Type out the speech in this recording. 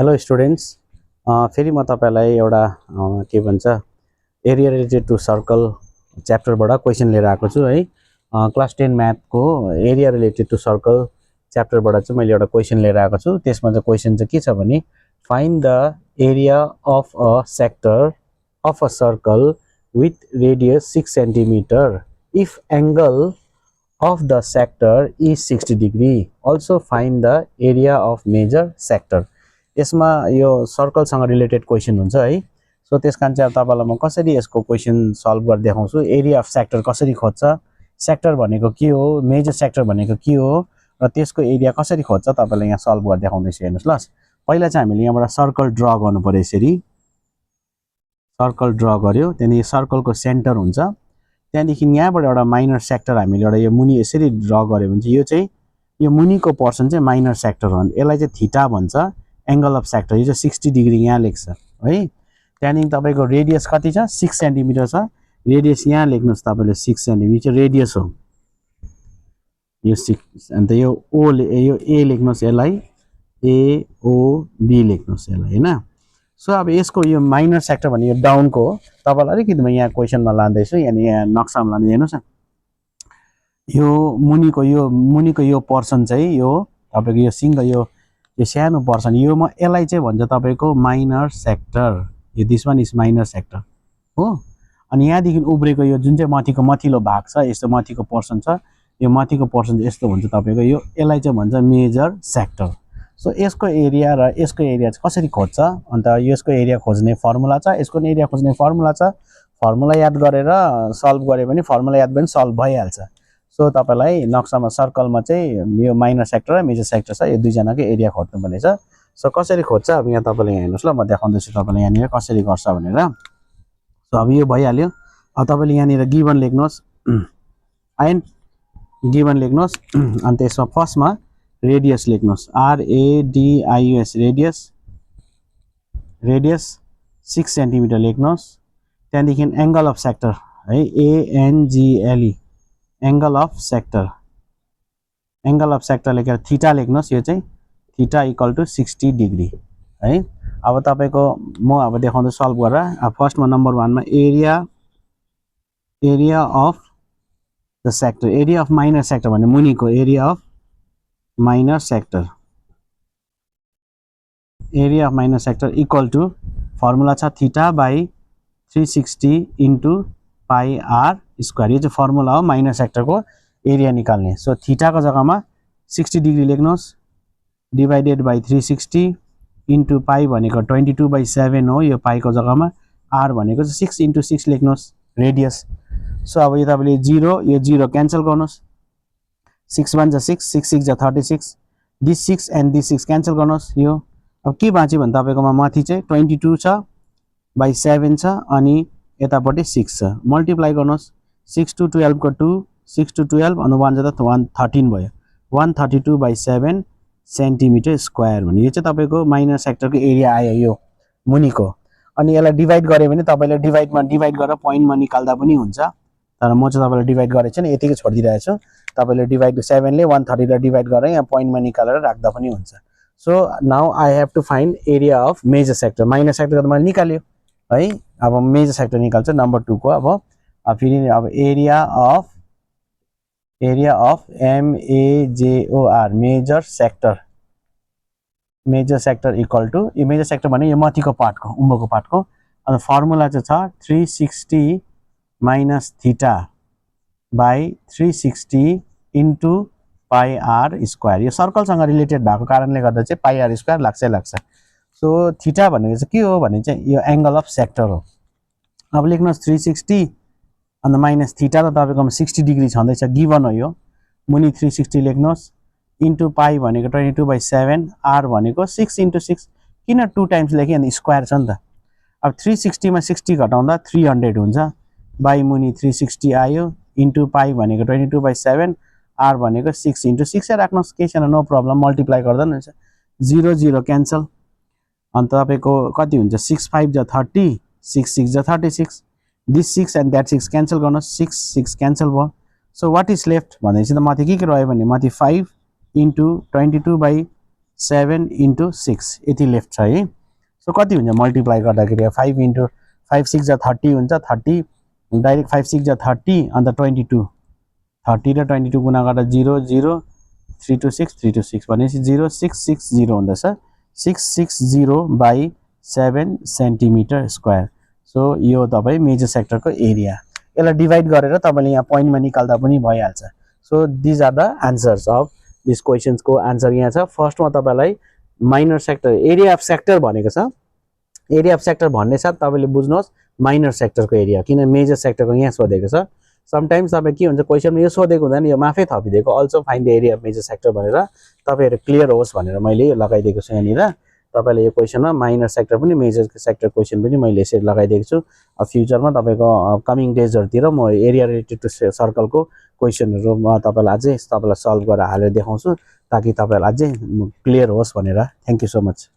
Hello students फेरि म तपाईलाई एउटा के भन्छ एरिया रिलेटेड टु सर्कल च्याप्टरबाट क्वेसन लिएर आएको छु है। क्लास 10 म्याथको एरिया रिलेटेड टु सर्कल च्याप्टरबाट चाहिँ मैले एउटा क्वेसन लिएर आएको छु। त्यसमा चाहिँ क्वेसन चाहिँ के छ भने find the area of a sector of a circle with radius 6 centimetre if angle of the sector is 60 degree. Also find the area of major sector. यसमा यो सर्कलसँग रिलेटेड क्वेसन हुन्छ है। सो त्यसकारण चाहिँ अब तपाईलाई म कसरी यसको क्वेसन सल्भ गरेर देखाउँछु। एरिया अफ सेक्टर कसरी खोज्छ, सेक्टर भनेको के हो, मेजर सेक्टर भनेको के हो र त्यसको एरिया कसरी खोज्छ तपाईलाई यहाँ सल्भ गरेर देखाउँदैछु। हेर्नुस् ल, पहिला चाहिँ हामीले यहाँबाट सर्कल ड्रा गर्नु पर्यो। यसरी सर्कल ड्रा गर्यो, त्यहाँदेखि सर्कलको सेन्टर हुन्छ, त्यहाँदेखि यहाँबाट एउटा माइनर सेक्टर हामीले एउटा यो मुनि यसरी ड्रा गर्यो भने चाहिँ यो चाहिँ यो मुनिको पोर्सन चाहिँ माइनर सेक्टर हो। यसलाई चाहिँ थीटा भन्छ, एंगल अफ सेक्टर। यो चाहिँ 60 डिग्री यहाँ लेख्छ है। त्यहाँदेखि तपाईको रेडियस कति छ, 6 सेन्टिमिटर छ। रेडियस यहाँ लेख्नुस् तपाईले 6 सेन्टिमिटर चाहिँ रेडियस हो यो 6। अन्त यो ओ यो ए लेख्नुस्, यसलाई ए ओ बी लेख्नुस् यसलाई हैन। सो अब यसको यो माइनर सेक्टर भने यो डाउनको हो। तपाईलाई अलिकति म यहाँ क्वेसनमा लाँदैछु, यहाँ नक्सामा लाँदै। हेर्नुस् न, यो मुनिको यो पोर्सन चाहिँ यो तपाईको यो सिंगल यो सानो पोर्सन यो म यसलाई चाहिँ भन्छ तपाईको माइनर सेक्टर। यो this one is minor sector हो। अनि यहाँदेखि उब्रेको यो जुन चाहिँ माथिको भाग छ, यस्तो माथिको पोर्सन छ, यो माथिको पोर्सन यस्तो हुन्छ तपाईको यो, यसलाई चाहिँ भन्छ मेजर सेक्टर। सो यसको एरिया र यसको एरिया चाहिँ कसरी खोज्छ, अन्त यसको एरिया खोज्ने फर्मुला छ, यसको एरिया खोज्ने फर्मुला छ। फर्मुला याद गरेर सल्भ गरे भने फर्मुला याद पनि सल्भ भइहाल्छ। सो तपाईलाई नक्सामा सर्कलमा चाहिँ यो माइनर सेक्टर र मेजर सेक्टर छ, यो दुईजनाको एरिया खोज्नुपर्ने छ। सो कसरी खोज्छ अब यहाँ तपाईले हेर्नुस् ल, म देखाउँदैछु तपाईलाई यहाँनिर कसरी गर्छ भनेर। सो अब यो भइहाल्यो। अब तपाईले यहाँनिर गिवन लेख्नुहोस्, एन्ड गिवन लेख्नुहोस्। अनि त्यसमा फर्स्टमा रेडियस लेख्नुहोस्, RADIUS रेडियस 6 सेन्टिमिटर लेख्नुहोस्। त्यहाँदेखि एंगल अफ सेक्टर है, ANGLE angle of sector. Angle of sector लेखेर थीटा लेख्नुहोस्। यो चाहिँ थीटा इक्वल टु 60 डिग्री है। अब तपाईको म अब देखाउँदै सल्भ गरेर। अब फर्स्टमा नम्बर 1 मा area of the sector, area of minor sector भने मुनिको area of minor sector, area of minor sector equal to formula छ theta by 360 into pi are square. यो चाहिँ फर्मुला हो माइनर सेक्टरको एरिया निकाल्ने। सो थीटाको जग्गामा 60 डिग्री लेख्नुहोस्, डिभाइडेड बाई 360 इन्टु पाई भनेको 22/7 हो यो पाईको जग्गामा। आर भनेको चाहिँ 6 इन्टु 6 लेख्नुहोस् रेडियस। सो अब यो तपाईले 0 यो 0 क्यान्सल गर्नुहोस्, 6 1 जा 6, 6 6 जा 36, दिस 6 एन्ड दिस 6 क्यान्सल गर्नुहोस्। यो अब के बाँच्यो भने तपाईकोमा माथि चाहिँ 22 छ बाई 7 छ, अनि यतापट्टि 6 छ। मल्टिप्लाई गर्नुहोस्, 6 to 12 को 2, 6 to 12 अनि 1 जाँदा 113 भयो। 132/7 सेन्टिमिटर स्क्वायर भने यो चाहिँ तपाईको माइनर सेक्टरको एरिया आयो यो मुनिको। अनि यसलाई डिभाइड गरे भने तपाईले डिभाइड गरेर पोइन्टमा निकाल्दा पनि हुन्छ, तर म चाहिँ तपाईलाई डिभाइड गरेको छैन, यतिकै छोडिदिरहेको छु। तपाईले डिभाइड 7 ले 130 लाई डिभाइड गरेर यहाँ पोइन्टमा निकालेर राख्दा पनि हुन्छ। So now I have to find area of major sector. Minor sector त मैले निकाल्यो है। अब मेजर सेक्टर निकाल्छ नम्बर 2 को। अब फेरि अब area of MEJOR major sector, major sector equal to यो मेजर सेक्टर भने यो माथिको पार्टको उँभोको पार्टको। अनि फर्मुला चाहिँ छ 360 minus theta by 360 into pi are square. यो सर्कलसँग रिलेटेड भएको कारणले गर्दा चाहिँ पाई आर स्क्वायर लाग्छ। सो थीटा भनेको चाहिँ के हो भने चाहिँ यो एंगल अफ सेक्टर हो। अब लेख्नुहोस् 360 अन्त माइनस थीटा त तपाईकोमा 60 डिग्री छँदैछ, गिवन हो यो। मुनि 360 लेख्नुहोस् इन्टु पाई भनेको 22/7, आर भनेको 6 इन्टु 6। किन 2 टाइम्स लेखेँ अनि स्क्वायर छ नि त। अब 360 मा 60 घटाउँदा 300 हुन्छ, बाई मुनि 360 आयो, इन्टु पाई भनेको 22/7, आर भनेको 6 इन्टु 6 राख्नुहोस्, केही छैन, नो प्रब्लम। मल्टिप्लाई गर्दा नि हुन्छ, 0 0 क्यान्सल। अन्त तपाईको कति हुन्छ, 6 5 जा 30, 6 6 जा 36, दिस 6 एन्ड द्याट 6 क्यान्सल गर्नुहोस्, 6 6 क्यान्सल भयो। सो वाट इज लेफ्ट भनेपछि त माथि के रह्यो भने माथि 5 इन्टु 22/7 7 into 6 यति लेफ्ट छ है सो कति हुन्छ मल्टिप्लाई गर्दाखेरि 5 into 5 6 जा 30 हुन्छ 30 डाइरेक्ट 5 6 जा 30 अन्त 22 30 र 22 गुणा गर्दा 0 0 3 to 6 3 to 6 भनेपछि 0660 हुँदछ 660 बाई 7 सेन्टिमिटर स्क्वायर सो यो तपाईँ मेजर सेक्टरको एरिया यसलाई डिभाइड गरेर तपाईँले यहाँ पोइन्टमा निकाल्दा पनि भइहाल्छ so these are the answers of दिस क्वेसन्सको आन्सर यहाँ छ फर्स्टमा तपाईँलाई minor sector area of sector भनेको छ एरिया अफ सेक्टर भन्ने साथ तपाईँले बुझ्नुहोस् माइनर सेक्टरको एरिया किन मेजर सेक्टरको यहाँ सोधेको छ समटाइम्स तपाईँ के हुन्छ क्वेसनमा यो सोधेको हुँदैन यो माफै थपिदिएको also find the area of major sector भनेर तपाईँहरू क्लियर होस् भनेर मैले यो लगाइदिएको छु यहाँनिर तपाईँले यो क्वेसनमा माइनर सेक्टर पनि मेजर सेक्टर क्वेसन पनि मैले यसरी लगाइदिएको छु अब फ्युचरमा तपाईँको कमिङ डेजहरूतिर म एरिया रिलेटेड टु सर्कलको क्वेसनहरू म तपाईँलाई अझै तपाईँलाई सल्भ गरेर हालेर देखाउँछु ताकि तपाईँलाई अझै क्लियर होस् भनेर थ्याङ्क यू सो मच